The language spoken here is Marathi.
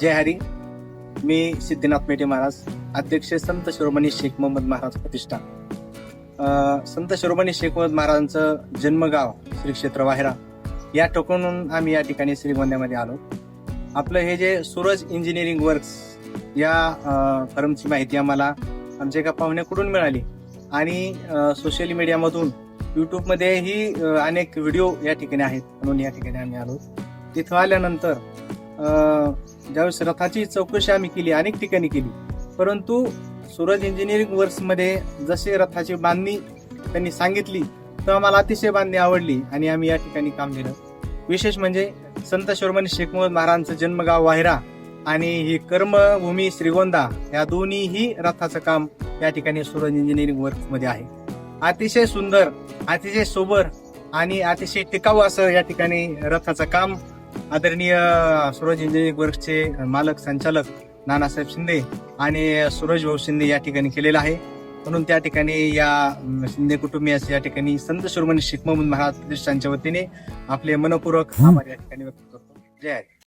जय हरी. मी सिद्धनाथ मेटे महाराज, अध्यक्ष संत शिरोमणी शेख मोहम्मद महाराज प्रतिष्ठान. संत शिरोमणी शेख मोहम्मद महाराजांचं जन्मगाव श्री क्षेत्र वाहेरा या ठिकाणून आम्ही या ठिकाणी श्रीगोंद्यामध्ये आलो. आपलं हे जे सूरज इंजिनिअरिंग वर्क्स या फर्मची माहिती आम्हाला आमच्या एका पाहुण्याकडून मिळाली आणि सोशल मीडियामधून यूट्यूबमध्येही अनेक व्हिडिओ या ठिकाणी आहेत म्हणून या ठिकाणी आम्ही आलो. तिथं आल्यानंतर ज्यावेळेस रथाची चौकशी आम्ही केली, अनेक ठिकाणी केली, परंतु सूरज इंजिनिअरिंग वर्क्समध्ये जशी रथाची बांधणी त्यांनी सांगितली तर आम्हाला अतिशय बांधणी आवडली आणि आम्ही या ठिकाणी काम केलं. विशेष म्हणजे संत शिरोमणी शेख मोहम्मद महाराजांचं जन्मगाव वाहेरा आणि ही कर्मभूमी श्रीगोंदा या दोन्हीही रथाचं काम या ठिकाणी सूरज इंजिनिअरिंग वर्क्समध्ये आहे. अतिशय सुंदर, अतिशय सोबर आणि अतिशय टिकाऊ असं या ठिकाणी रथाचं काम आदरणीय सूरज इंजिनिअरिंग वर्क्सचे मालक संचालक नानासाहेब शिंदे आणि सूरज भाऊ शिंदे या ठिकाणी केलेलं आहे. म्हणून त्या ठिकाणी या शिंदे कुटुंबियास या ठिकाणी संत शिरोमणी शेख मोहम्मद महाराज प्रतिष्ठानच्या वतीने आपले मनपूर्वक आभार या ठिकाणी व्यक्त करतो. जय हरी.